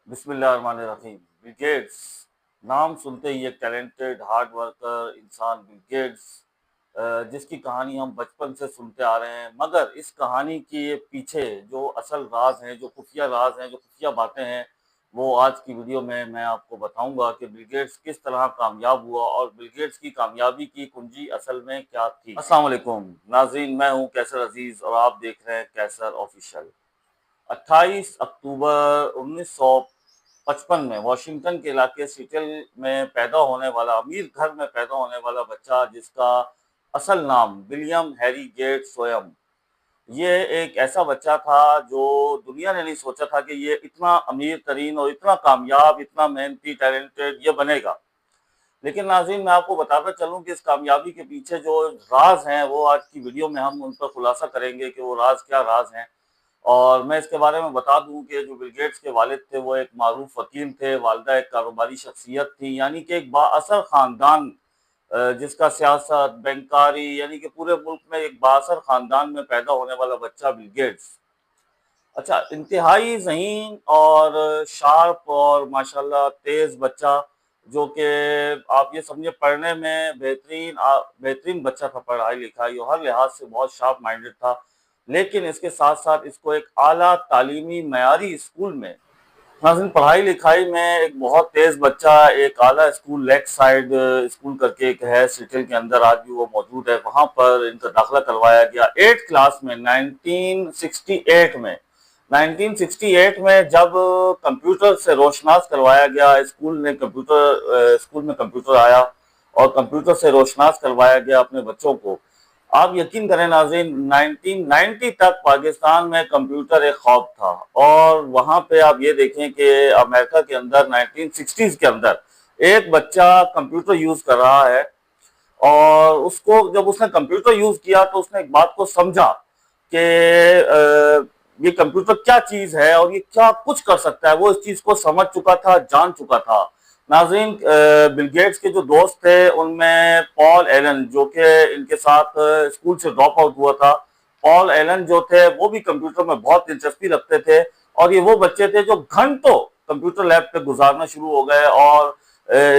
बिस्मिल्लाहिर्रहमानिर्रहीम। Bill Gates नाम सुनते ही एक टैलेंटेड हार्ड वर्कर इंसान बिल गेट्स, जिसकी कहानी हम बचपन से सुनते आ रहे हैं, मगर इस कहानी के पीछे जो असल राज हैं, जो खुफिया राज हैं, जो खुफिया बातें हैं, वो आज की वीडियो में मैं आपको बताऊंगा कि बिल गेट्स किस तरह कामयाब हुआ और बिल गेट्स की कामयाबी की कुंजी असल में क्या थी। अस्सलाम वालेकुम नाज़रीन, मैं हूं कैसर अजीज और आप देख रहे हैं कैसर ऑफिशियल। 28 अक्टूबर 1955 में वाशिंगटन के इलाके सिएटल में पैदा होने वाला, अमीर घर में पैदा होने वाला बच्चा, जिसका असल नाम विलियम हैरी गेट्स स्वयं, ये एक ऐसा बच्चा था जो दुनिया ने नहीं सोचा था कि ये इतना अमीर तरीन और इतना कामयाब, इतना मेहनती, टैलेंटेड ये बनेगा। लेकिन नाज़रीन, मैं आपको बताता चलूं कि इस कामयाबी के पीछे जो राज हैं वो आज की वीडियो में हम उन पर खुलासा करेंगे कि वो राज क्या राज हैं। और मैं इसके बारे में बता दूं कि जो बिल गेट्स के वालिद थे वो एक मारूफ वकील थे, वालिदा एक कारोबारी शख्सियत थी, यानी कि एक बाअसर ख़ानदान, जिसका सियासत, बैंकारी, यानी कि पूरे मुल्क में एक बाअसर ख़ानदान में पैदा होने वाला बच्चा बिल गेट्स। अच्छा, इंतहाई ज़हीन और शार्प और माशाल्लाह तेज़ बच्चा, जो कि आप ये समझिए पढ़ने में बेहतरीन बच्चा था, पढ़ाई लिखाई और हर लिहाज से बहुत शार्प माइंडेड था। लेकिन इसके साथ साथ इसको एक आला तालीमी मयारी स्कूल में, नाज़रीन पढ़ाई लिखाई में एक बहुत तेज़ बच्चा, एक आला स्कूल लेक साइड स्कूल करके एक है सिटी के अंदर, आज भी वो मौजूद है, वहाँ पर इनका दाखिला करवाया गया 8th क्लास में 1968 में। 1968 में जब कंप्यूटर से रोशनास करवाया गया, स्कूल में कंप्यूटर आया और कंप्यूटर से रोशनास करवाया गया अपने बच्चों को। आप यकीन करें नाज़रीन, 1990 तक पाकिस्तान में कंप्यूटर एक ख्वाब था, और वहाँ पे आप ये देखें कि अमेरिका के अंदर 1960s के अंदर एक बच्चा कंप्यूटर यूज़ कर रहा है, और उसको जब उसने कंप्यूटर यूज़ किया तो उसने एक बात को समझा कि ये कंप्यूटर क्या चीज़ है और ये क्या कुछ कर सकता है। वो इस चीज़ को समझ चुका था, जान चुका था। नाज़रीन, बिल गेट्स के जो दोस्त थे उनमें पॉल एलन, जो कि इनके साथ स्कूल से ड्रॉप आउट हुआ था, पॉल एलन जो थे वो भी कंप्यूटर में बहुत दिलचस्पी रखते थे, और ये वो बच्चे थे जो घंटों कंप्यूटर लैब पे गुजारना शुरू हो गए। और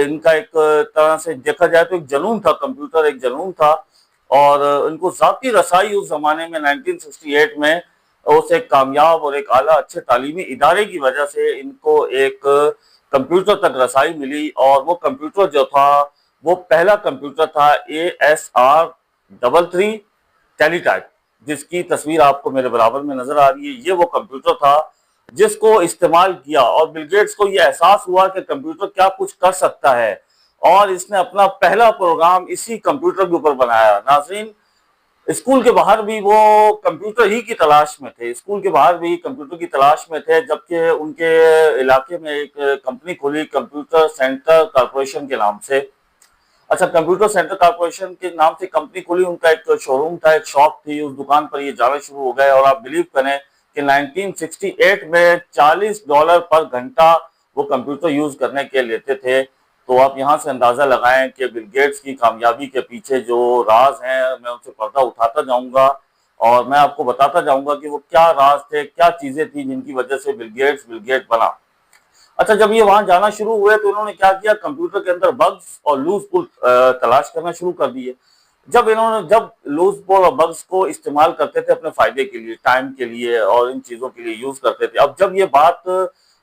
इनका एक तरह से देखा जाए तो एक जुनून था, कंप्यूटर एक जुनून था, और इनको ज़ाती रसाई उस जमाने में 1968 में उस एक कामयाब और एक आला अच्छे तालीमी इदारे की वजह से इनको एक कंप्यूटर तक रसाई मिली। और वो कंप्यूटर जो था वो पहला कंप्यूटर था ASR33 टेलीटाइप, जिसकी तस्वीर आपको मेरे बराबर में नजर आ रही है। ये वो कंप्यूटर था जिसको इस्तेमाल किया, और बिल गेट्स को ये एहसास हुआ कि कंप्यूटर क्या कुछ कर सकता है, और इसने अपना पहला प्रोग्राम इसी कंप्यूटर के ऊपर बनाया। नाज़रीन, स्कूल के बाहर भी वो कंप्यूटर ही की तलाश में थे, स्कूल के बाहर भी कंप्यूटर की तलाश में थे, जबकि उनके इलाके में एक कंपनी खुली, कंप्यूटर सेंटर कॉरपोरेशन के नाम से। अच्छा, कंप्यूटर सेंटर कॉरपोरेशन के नाम से कंपनी खुली, उनका एक शोरूम था, एक शॉप थी, उस दुकान पर ये जाना शुरू हो गए। और आप बिलीव करें कि 1968 में $40 पर घंटा वो कंप्यूटर यूज करने के लेते थे। तो आप यहाँ से अंदाजा लगाएं कि बिल गेट्स की कामयाबी के पीछे जो राज हैं, मैं उनसे पर्दा उठाता जाऊंगा और मैं आपको बताता जाऊंगा कि वो क्या राज थे, क्या चीजें थी जिनकी वजह से बिल गेट बना। अच्छा, जब ये वहां जाना शुरू हुए तो इन्होंने क्या किया, कंप्यूटर के अंदर बग्स और लूज पुल तलाश करना शुरू कर दिए। जब लूज पुल और बग्स को इस्तेमाल करते थे अपने फायदे के लिए, टाइम के लिए और इन चीजों के लिए यूज करते थे। अब जब ये बात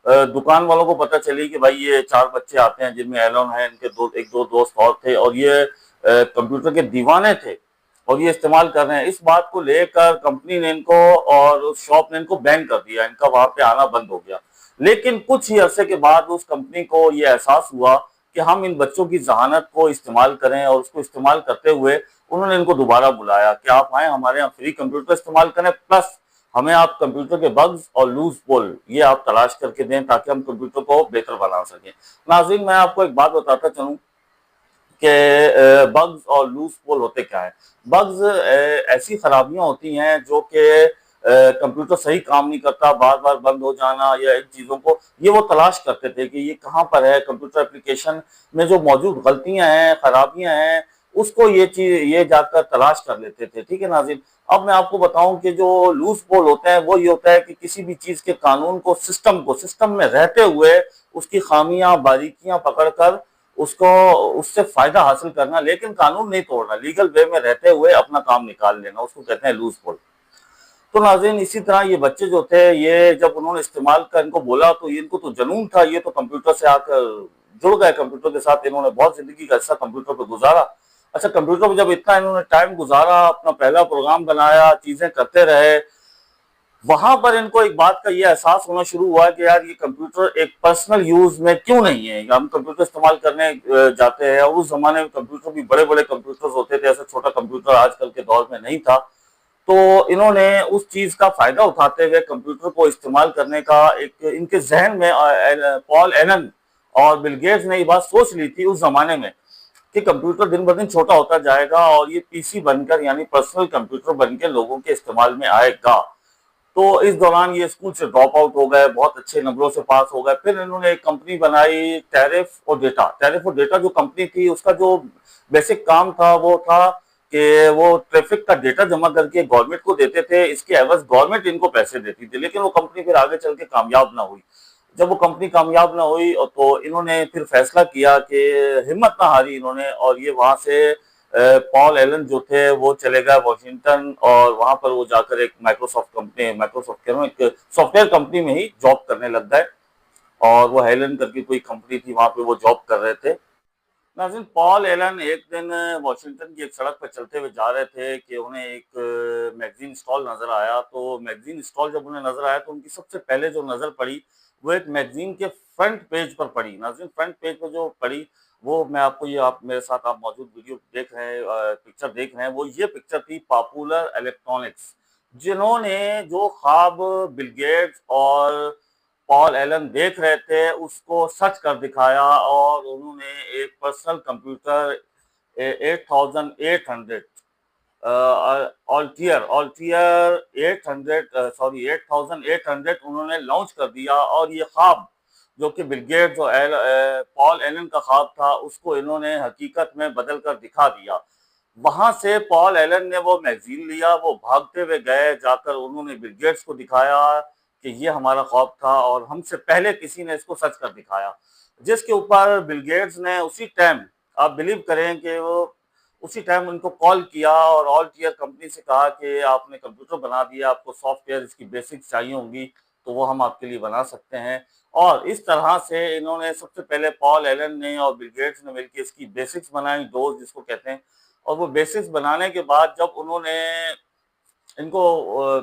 दुकान वालों को पता चली कि भाई ये 4 बच्चे आते हैं जिनमें एलन है, इनके एक दो दोस्त और थे, और ये कंप्यूटर के दीवाने थे और ये इस्तेमाल कर रहे हैं, इस बात को लेकर कंपनी ने इनको और उस शॉप ने इनको बैन कर दिया, इनका वहां पे आना बंद हो गया। लेकिन कुछ ही अरसे के बाद उस कंपनी को ये एहसास हुआ कि हम इन बच्चों की जहानत को इस्तेमाल करें, और उसको इस्तेमाल करते हुए उन्होंने इनको दोबारा बुलाया कि आप आए हमारे यहाँ फ्री कंप्यूटर इस्तेमाल करें, प्लस हमें आप कंप्यूटर के बग्स और लूज पोल ये आप तलाश करके दें ताकि हम कंप्यूटर को बेहतर बना सकें। नाज़रीन, मैं आपको एक बात बताता चलूं कि बग्स और लूज पोल होते क्या है। बग्स ऐसी खराबियां होती हैं जो कि कंप्यूटर सही काम नहीं करता, बार बार बंद हो जाना, या इन चीज़ों को ये वो तलाश करते थे कि ये कहाँ पर है, कंप्यूटर एप्लीकेशन में जो मौजूद गलतियां हैं, खराबियां हैं, उसको ये चीज ये जाकर तलाश कर लेते थे। ठीक है नाज़रीन। अब मैं आपको बताऊं कि जो लूज पोल होते हैं वो ये होता है कि किसी भी चीज के कानून को सिस्टम में रहते हुए उसकी खामियां बारीकियां पकड़कर उसको उससे फायदा हासिल करना, लेकिन कानून नहीं तोड़ना, लीगल वे में रहते हुए अपना काम निकाल लेना, उसको कहते हैं लूज पोल। तो नाज़रीन इसी तरह ये बच्चे जो थे, ये जब उन्होंने इस्तेमाल का इनको बोला तो इनको तो जुनून था, ये तो कंप्यूटर से आकर जुड़ गए कंप्यूटर के साथ, इन्होंने बहुत जिंदगी का हिस्सा कंप्यूटर पर गुजारा। अच्छा, कंप्यूटर पर जब इतना इन्होंने टाइम गुजारा, अपना पहला प्रोग्राम बनाया, चीजें करते रहे, वहां पर इनको एक बात का ये एहसास होना शुरू हुआ कि यार ये कंप्यूटर एक पर्सनल यूज में क्यों नहीं है। हम कंप्यूटर इस्तेमाल करने जाते हैं, और उस जमाने में कंप्यूटर भी बड़े बड़े कंप्यूटर होते थे, ऐसा छोटा कंप्यूटर आजकल के दौर में नहीं था। तो इन्होंने उस चीज का फायदा उठाते हुए कंप्यूटर को इस्तेमाल करने का एक इनके जहन में पॉल एलन और बिल गेट्स ने ये बात सोच ली थी उस जमाने में कि कंप्यूटर दिन ब दिन छोटा होता जाएगा और ये पीसी बनकर यानी पर्सनल कंप्यूटर बनकर लोगों के इस्तेमाल में आएगा। तो इस दौरान ये स्कूल से ड्रॉप आउट हो गए, बहुत अच्छे नंबरों से पास हो गए। फिर इन्होंने एक कंपनी बनाई, टैरिफ और डेटा जो कंपनी थी, उसका जो बेसिक काम था वो था कि वो ट्रैफिक का डेटा जमा करके गवर्नमेंट को देते थे, इसके एवज गवर्नमेंट इनको पैसे देती थी। लेकिन वो कंपनी फिर आगे चल के कामयाब ना हुई। जब वो कंपनी कामयाब ना हुई तो इन्होंने फिर फैसला किया कि हिम्मत ना हारी इन्होंने, और ये वहां से पॉल एलन जो थे वो चले गए वॉशिंगटन, और वहां पर वो जाकर एक माइक्रोसॉफ्ट कह रहा हूँ, एक सॉफ्टवेयर कंपनी में ही जॉब करने लग गए। और वो हेलन करके कोई कंपनी थी, वहां पे वो जॉब कर रहे थे। नाज़रीन, पॉल एलन एक दिन वॉशिंगटन की एक सड़क पर चलते हुए जा रहे थे कि उन्हें एक मैगजीन स्टॉल नजर आया। तो मैगजीन स्टॉल जब उन्हें नजर आया तो उनकी सबसे पहले जो नजर पड़ी वो एक मैगजीन के फ्रंट पेज पर पड़ी। नाज़रीन, फ्रंट पेज पर जो पड़ी वो मैं आपको, ये आप मेरे साथ आप मौजूद वीडियो देख रहे हैं, पिक्चर देख रहे हैं, वो ये पिक्चर थी पॉपुलर इलेक्ट्रॉनिक्स। जिन्होंने जो ख्वाब बिल गेट्स और पॉल एलन देख रहे थे उसको सच कर दिखाया, और उन्होंने एक पर्सनल कंप्यूटर 8800 ऑल्टियर ऑल्टियर 800 सॉरी 8800 उन्होंने लॉन्च कर दिया। और ये ख्वाब जो कि बिल गेट्स और पॉल एलन का ख्वाब था उसको इन्होंने हकीकत में बदल कर दिखा दिया। वहां से पॉल एलन ने वो मैगजीन लिया, वो भागते हुए गए, जाकर उन्होंने बिल गेट्स को दिखाया कि ये हमारा ख्वाब था और हमसे पहले किसी ने इसको सच कर दिखाया। जिसके ऊपर बिल गेट्स ने उसी टाइम, आप बिलीव करें कि वो उसी टाइम उनको कॉल किया और ऑल टीयर कंपनी से कहा कि आपने कंप्यूटर बना दिया, आपको सॉफ्टवेयर इसकी बेसिक्स चाहिए होंगी तो वो हम आपके लिए बना सकते हैं। और इस तरह से इन्होंने सबसे पहले पॉल एलन ने और बिल गेट्स ने मिलकर इसकी बेसिक्स बनाई, डोज जिसको कहते हैं। और वो बेसिक्स बनाने के बाद जब उन्होंने इनको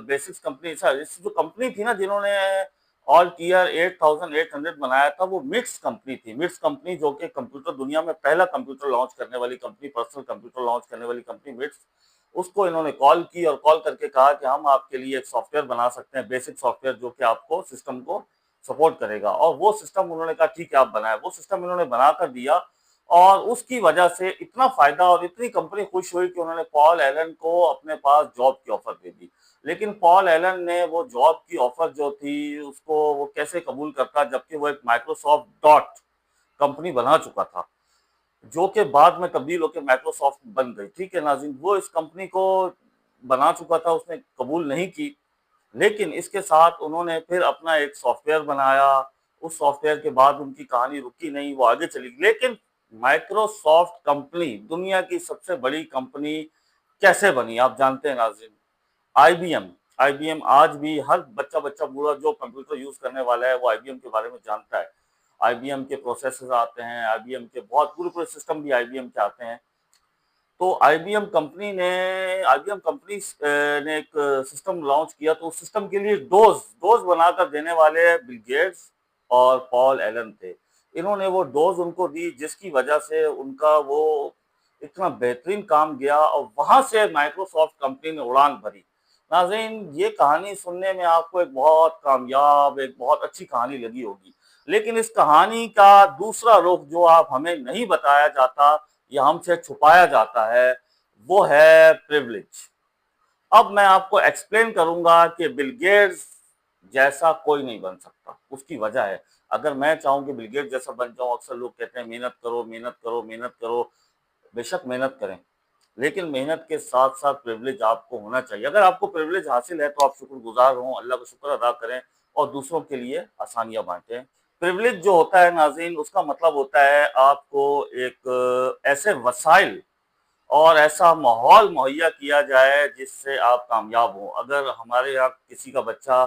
बेसिक्स कंपनी, सर इस जो कंपनी थी ना जिन्होंने ऑल टीयर 8800 बनाया था, वो मिट्स कंपनी थी। मिट्स कंपनी जो कि कंप्यूटर दुनिया में पहला कंप्यूटर लॉन्च करने वाली कंपनी, पर्सनल कंप्यूटर लॉन्च करने वाली कंपनी मिट्स, उसको इन्होंने कॉल की और कॉल करके कहा कि हम आपके लिए एक सॉफ्टवेयर बना सकते हैं, बेसिक सॉफ्टवेयर जो कि आपको सिस्टम को सपोर्ट करेगा। और वो सिस्टम उन्होंने कहा ठीक है आप बनाए। वो सिस्टम इन्होंने बना कर दिया, और उसकी वजह से इतना फायदा और इतनी कंपनी खुश हुई कि उन्होंने पॉल एलन को अपने पास जॉब की ऑफर दे दी। लेकिन पॉल एलन ने वो जॉब की ऑफर जो थी उसको वो कैसे कबूल करता, जबकि वो एक माइक्रोसॉफ्ट डॉट कंपनी बना चुका था, जो कि बाद में तब्दील होकर माइक्रोसॉफ्ट बन गई। ठीक है नाज़रीन, वो इस कंपनी को बना चुका था, उसने कबूल नहीं की। लेकिन इसके साथ उन्होंने फिर अपना एक सॉफ्टवेयर बनाया। उस सॉफ्टवेयर के बाद उनकी कहानी रुकी नहीं, वो आगे चली। लेकिन माइक्रोसॉफ्ट कंपनी दुनिया की सबसे बड़ी कंपनी कैसे बनी आप जानते हैं नाज़रीन? आईबीएम। आईबीएम आज भी हर बच्चा बच्चा बूढ़ा जो कंप्यूटर यूज करने वाला है वो आईबीएम के बारे में जानता है। आईबीएम के प्रोसेसर आते हैं, आईबीएम के बहुत पूरे पूरे सिस्टम भी आईबीएम के आते हैं। तो आईबीएम कंपनी ने एक सिस्टम लॉन्च किया, तो उस सिस्टम के लिए डोज डोज बनाकर देने वाले बिल गेट्स और पॉल एलन थे। इन्होंने वो डोज उनको दी जिसकी वजह से उनका वो इतना बेहतरीन काम गया, और वहां से माइक्रोसॉफ्ट कंपनी ने उड़ान भरी। नाज़रीन, ये कहानी सुनने में आपको एक बहुत कामयाब, एक बहुत अच्छी कहानी लगी होगी, लेकिन इस कहानी का दूसरा रुख जो आप हमें नहीं बताया जाता या हमसे छुपाया जाता है वो है प्रिविलेज। अब मैं आपको एक्सप्लेन करूंगा कि बिल गेट्स जैसा कोई नहीं बन सकता। उसकी वजह है, अगर मैं चाहूं कि बिल गेट्स जैसा बन जाऊं, अक्सर लोग कहते हैं मेहनत करो मेहनत करो मेहनत करो, बेशक मेहनत करें, लेकिन मेहनत के साथ-साथ प्रिविलेज आपको होना चाहिए। अगर आपको प्रिविलेज हासिल है तो आप शुक्रगुज़ार हों, अल्लाह का शुक्र अदा करें और दूसरों के लिए आसानियाँ बाँटें। प्रिविलेज जो होता है नाज़रीन, उसका मतलब होता है आपको एक ऐसे वसाइल और ऐसा माहौल मुहैया किया जाए जिससे आप कामयाब हों। अगर हमारे यहाँ किसी का बच्चा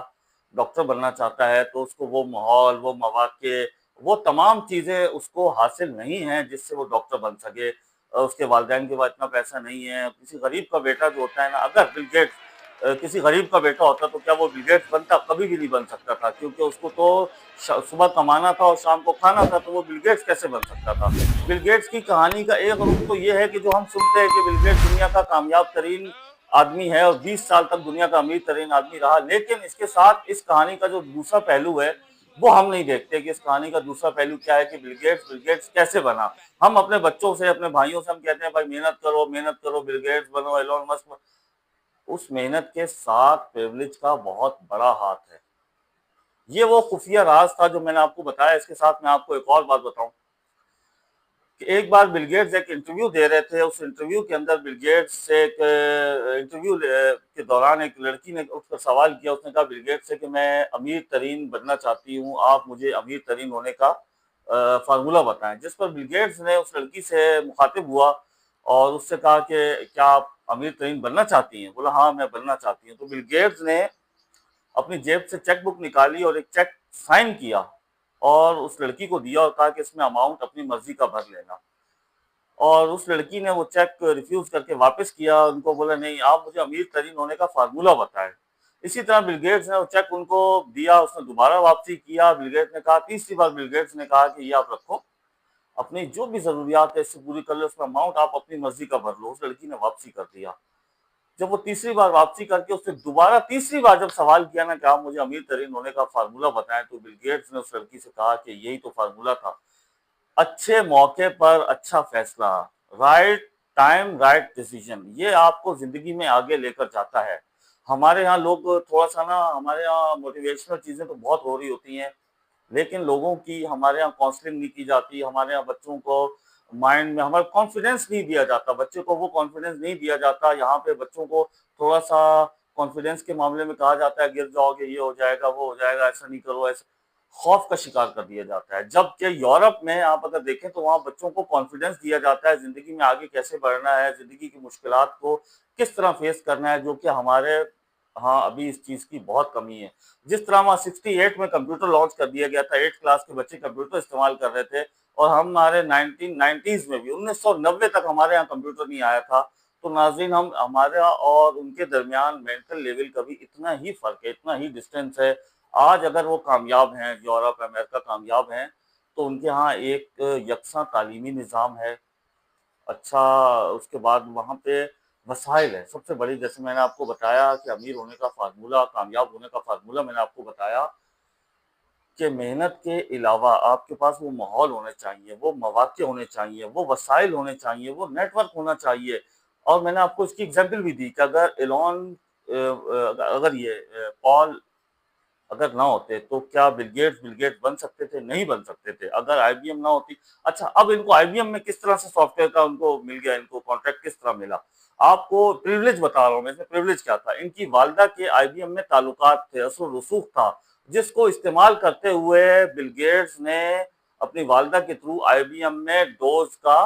डॉक्टर बनना चाहता है तो उसको वो माहौल, वो मौक़े, वो तमाम चीज़ें उसको हासिल नहीं हैं जिससे वो डॉक्टर बन सके। उसके वालिदैन के पास इतना पैसा नहीं है। किसी गरीब का बेटा जो होता है ना, अगर बिल गेट्स किसी गरीब का बेटा होता तो क्या वो बिल गेट्स बनता? कभी भी नहीं बन सकता था, क्योंकि उसको तो सुबह कमाना था और शाम को खाना था, तो वो बिल गेट्स कैसे बन सकता था? बिल गेट्स की कहानी का एक रुख तो ये है कि जो हम सुनते हैं कि बिल गेट्स दुनिया का कामयाब तरीन आदमी है और 20 साल तक दुनिया का अमीर तरीन आदमी रहा, लेकिन इसके साथ इस कहानी का जो दूसरा पहलू है वो हम नहीं देखते कि इस कहानी का दूसरा पहलू क्या है कि बिल गेट्स कैसे बना। हम अपने बच्चों से, अपने भाइयों से हम कहते हैं भाई मेहनत करो, बिल गेट्स बनो, एलोन मस्क। उस मेहनत के साथ प्रिविलेज का बहुत बड़ा हाथ है। ये वो खुफिया राज था जो मैंने आपको बताया। इसके साथ मैं आपको एक और बात बताऊं कि एक बार बिल गेट्स एक इंटरव्यू दे रहे थे। उस इंटरव्यू के अंदर बिल गेट्स से एक इंटरव्यू के दौरान एक लड़की ने उसका सवाल किया। उसने कहा बिल गेट्स से कि मैं अमीर तरीन बनना चाहती हूँ, आप मुझे अमीर तरीन होने का फार्मूला बताएं। जिस पर बिल गेट्स ने उस लड़की से मुखातिब हुआ और उससे कहा कि क्या आप अमीर तरीन बनना चाहती हैं? बोला हाँ, मैं बनना चाहती हूँ। तो बिल गेट्स ने अपनी जेब से चेक बुक निकाली और एक चेक साइन किया और उस लड़की को दिया और कहा कि इसमें अमाउंट अपनी मर्जी का भर लेना। और उस लड़की ने वो चेक रिफ्यूज करके वापस किया। उनको बोला नहीं, आप मुझे अमीर तरीन होने का फार्मूला बताएं। इसी तरह बिल गेट्स ने वो चेक उनको दिया, उसने दोबारा वापसी किया। बिल गेट्स ने कहा, तीसरी बार बिल गेट्स ने कहा कि ये आप रखो, अपनी जो भी जरूरियात है इससे पूरी कर लो, उसमें अमाउंट आप अपनी मर्जी का भर लो। उस लड़की ने वापसी कर दिया। जब वो तीसरी बार वापसी करके उसने दोबारा तीसरी बार जब सवाल किया ना कि आप मुझे अमीर तरीन होने का फार्मूला बताएं, तो बिल गेट्स ने उस लड़की से कहा कि यही तो फार्मूला था, अच्छे मौके पर अच्छा फैसला, राइट टाइम राइट डिसीजन। ये आपको जिंदगी में आगे लेकर जाता है। हमारे यहाँ लोग थोड़ा सा ना, हमारे यहाँ मोटिवेशनल चीजें तो बहुत हो रही होती हैं, लेकिन लोगों की हमारे यहाँ काउंसलिंग नहीं की जाती। हमारे यहाँ बच्चों को माइंड में हमारा कॉन्फिडेंस नहीं दिया जाता, बच्चे को वो कॉन्फिडेंस नहीं दिया जाता। यहाँ पे बच्चों को थोड़ा सा कॉन्फिडेंस के मामले में कहा जाता है गिर जाओगे, ये हो जाएगा, वो हो जाएगा, ऐसा नहीं करो, ऐसा खौफ का शिकार कर दिया जाता है। जबकि यूरोप में आप अगर देखें तो वहाँ बच्चों को कॉन्फिडेंस दिया जाता है जिंदगी में आगे कैसे बढ़ना है, जिंदगी की मुश्किलात को किस तरह फेस करना है, जो कि हमारे हाँ अभी इस चीज की बहुत कमी है। जिस तरह वहाँ 68 में कंप्यूटर लॉन्च कर दिया गया था, 8th क्लास के बच्चे कंप्यूटर इस्तेमाल कर रहे थे, और हमारे 1990s में भी 1990 तक हमारे यहाँ कंप्यूटर नहीं आया था। तो नाज़रीन, हम हमारा और उनके दरमियान मेंटल लेवल का भी इतना ही फर्क है, इतना ही डिस्टेंस है। आज अगर वो कामयाब हैं, यूरोप अमेरिका कामयाब हैं, तो उनके यहाँ एक यकसा तालीमी निज़ाम है। अच्छा, उसके बाद वहाँ पे वसाइल है सबसे बड़ी। जैसे मैंने आपको बताया कि अमीर होने का फार्मूला, कामयाब होने का फार्मूला मैंने आपको बताया कि मेहनत के अलावा आपके पास वो माहौल होने चाहिए, वो मौके होने चाहिए, वो वसाइल होने चाहिए, वो नेटवर्क होना चाहिए। और मैंने आपको इसकी एग्जाम्पल भी दी कि अगर अगर ये पॉल अगर ना होते तो क्या बिल गेट्स बन सकते थे? नहीं बन सकते थे। अगर आईबीएम ना होती। अच्छा, अब इनको आईबीएम में किस तरह से सॉफ्टवेयर का उनको मिल गया, इनको कॉन्ट्रैक्ट किस तरह मिला? आपको प्रिविलेज बता रहा हूँ मैं। इसमें प्रिविलेज क्या था? इनकी वालिदा के आईबीएम में ताल्लुकात थे, असर रसूख था, जिसको इस्तेमाल करते हुए बिल गेट्स ने अपनी वालिदा के थ्रू आईबीएम में डोज का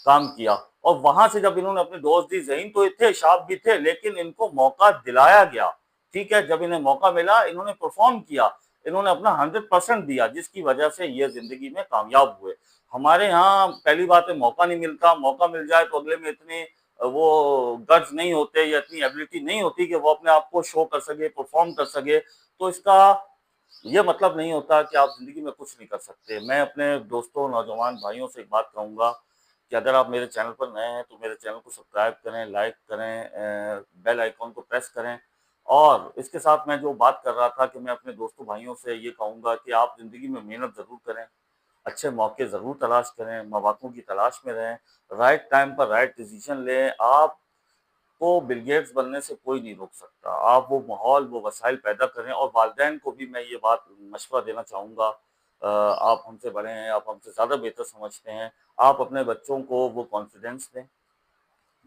काम किया। और वहां से जब इन्होंने अपनी डोज दी, ज़हीन तो थे, शार्प भी थे, लेकिन इनको मौका दिलाया गया। ठीक है, जब इन्हें मौका मिला इन्होंने परफॉर्म किया, इन्होंने अपना 100% दिया, जिसकी वजह से ये जिंदगी में कामयाब हुए। हमारे यहाँ पहली बात है मौका नहीं मिलता। मौका मिल जाए तो अगले में इतने वो गट्स नहीं होते या इतनी एबिलिटी नहीं होती कि वो अपने आप को शो कर सके, परफॉर्म कर सके। तो इसका ये मतलब नहीं होता कि आप जिंदगी में कुछ नहीं कर सकते। मैं अपने दोस्तों, नौजवान भाइयों से एक बात कहूंगा कि अगर आप मेरे चैनल पर नए हैं तो मेरे चैनल को सब्सक्राइब करें, लाइक करें, बेल आइकॉन को प्रेस करें। और इसके साथ मैं जो बात कर रहा था कि मैं अपने दोस्तों भाइयों से ये कहूंगा कि आप जिंदगी में मेहनत जरूर करें, अच्छे मौके जरूर तलाश करें, मौकों की तलाश में रहें, राइट टाइम पर राइट डिसीजन लें। आपको बिल गेट्स बनने से कोई नहीं रोक सकता। आप वो माहौल, वो वसाइल पैदा करें। और वालिदैन को भी मैं ये बात मशवरा देना चाहूँगा आप हमसे बड़े हैं, आप हमसे ज़्यादा बेहतर समझते हैं। आप अपने बच्चों को वो कॉन्फिडेंस दें,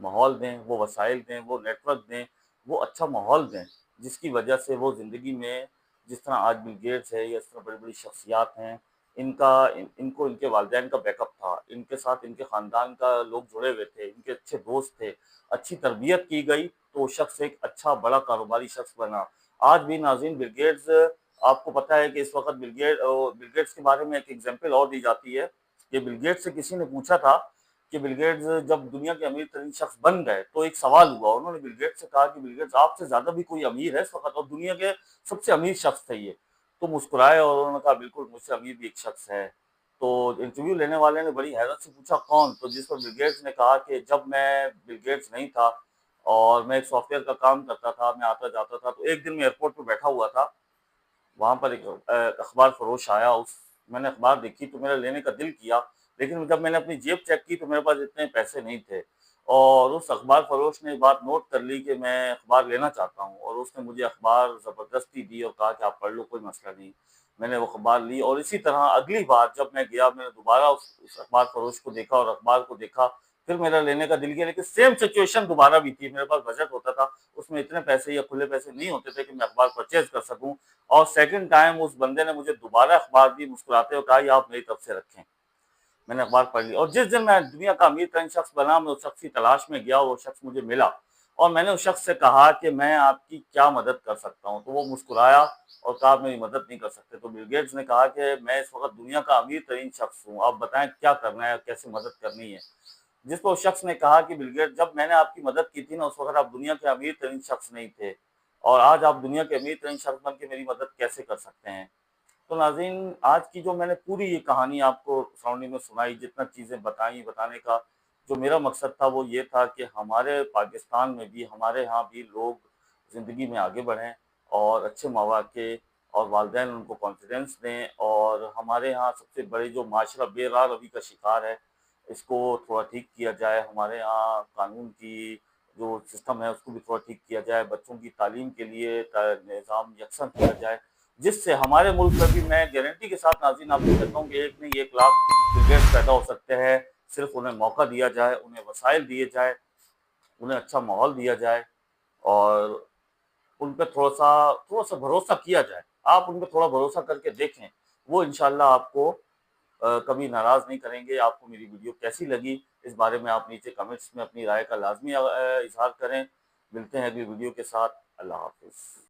माहौल दें, वो वसाइल दें, वो नेटवर्क दें, वो अच्छा माहौल दें, जिसकी वजह से वो ज़िंदगी में जिस तरह आज बिल गेट्स है या इस तरह बड़ी-बड़ी शख्सियात हैं, इनको इनके वालिदैन का बैकअप था, इनके साथ इनके ख़ानदान का लोग जुड़े हुए थे, इनके अच्छे दोस्त थे, अच्छी तरबियत की गई, तो वो शख्स एक अच्छा बड़ा कारोबारी शख्स बना। आज भी नाज़रीन बिल गेट्स, आपको पता है कि इस वक़्त बिल गेट्स के बारे में एक एग्ज़ाम्पल और दी जाती है कि बिल गेट्स से किसी ने पूछा था कि बिल गेट्स जब दुनिया के अमीर तरीन शख्स बन गए, तो एक सवाल हुआ। उन्होंने बिल गेट्स से कहा कि बिल गेट्स, आपसे ज़्यादा भी कोई अमीर है इस वक़्त, और दुनिया के सबसे अमीर शख्स थे ये। तो मुस्कुराए और उन्होंने कहा, बिल्कुल मुझसे अमीर भी एक शख्स है। तो इंटरव्यू लेने वाले ने बड़ी हैरत से पूछा, कौन? तो जिस पर बिल गेट्स ने कहा कि जब मैं बिल गेट्स नहीं था और मैं एक सॉफ्टवेयर का काम करता था, मैं आता-जाता था, तो एक दिन मैं एयरपोर्ट पे बैठा हुआ था, वहाँ पर एक अखबार फ़रोश आया, उस मैंने अखबार देखी तो मेरा लेने का दिल किया, लेकिन जब मैंने अपनी जेब चेक की तो मेरे पास इतने पैसे नहीं थे, और उस अखबार फ़रोश ने ये बात नोट कर ली कि मैं अखबार लेना चाहता हूँ, और उसने मुझे अखबार ज़बरदस्ती दी और कहा कि आप पढ़ लो, कोई मसला नहीं। मैंने वो अखबार ली, और इसी तरह अगली बार जब मैं गया, मैंने दोबारा उस अखबार फ़रोश को देखा और अखबार को देखा, फिर मेरा लेने का दिल किया, लेकिन सेम सिचुएशन दोबारा भी थी। मेरे पास बजट होता था, उसमें इतने पैसे या खुले पैसे नहीं होते थे कि मैं अखबार परचेज़ कर सकूँ, और सेकंड टाइम उस बंदे ने मुझे दोबारा अखबार दी, मुस्कुराते हुए कहा, ये आप मेरी तरफ से रखें। मैंने अखबार पढ़ ली, और जिस दिन मैं दुनिया का अमीर तरीन शख्स बना, मैं उस शख्स की तलाश में गया, वो शख्स मुझे मिला, और मैंने उस शख्स से कहा कि मैं आपकी क्या मदद कर सकता हूँ? तो वो मुस्कुराया और कहा, आप मेरी मदद नहीं कर सकते। तो बिल गेट्स ने कहा कि मैं इस वक़्त दुनिया का अमीर तरीन शख्स हूँ, आप बताएँ क्या करना है, कैसे मदद करनी है? जिस पर उस शख्स ने कहा कि बिल गेट्स, जब मैंने आपकी मदद की थी ना, उस वक़्त आप दुनिया के अमीर तरीन शख्स नहीं थे, और आज आप दुनिया के अमीर तरीन शख्स बन के मेरी मदद कैसे कर सकते हैं? तो नाज़रीन, आज की जो मैंने पूरी ये कहानी आपको सराउंडिंग में सुनाई, जितना चीज़ें बताई, बताने का जो मेरा मकसद था, वो ये था कि हमारे पाकिस्तान में भी, हमारे यहाँ भी लोग ज़िंदगी में आगे बढ़ें, और अच्छे मौक़े और वालिदैन उनको कॉन्फिडेंस दें, और हमारे यहाँ सबसे बड़ी जो माशरा बेराह रवी का शिकार है, इसको थोड़ा ठीक किया जाए। हमारे यहाँ कानून की जो सिस्टम है, उसको भी थोड़ा ठीक किया जाए। बच्चों की तालीम के लिए निज़ाम यकसन किया जाए, जिससे हमारे मुल्क में भी, मैं गारंटी के साथ नाज़रीन आपको कहता हूँ कि एक नहीं 1 लाख बिल गेट्स पैदा हो सकते हैं। सिर्फ़ उन्हें मौका दिया जाए, उन्हें वसाइल दिए जाए, उन्हें अच्छा माहौल दिया जाए, और उन पे थोड़ा-सा भरोसा किया जाए। आप उन पे थोड़ा भरोसा करके देखें, वो इंशाअल्लाह आपको कभी नाराज़ नहीं करेंगे। आपको मेरी वीडियो कैसी लगी, इस बारे में आप नीचे कमेंट्स में अपनी राय का लाज़मी इज़हार करें। मिलते हैं अगली वीडियो के साथ। अल्लाह हाफ़िज़।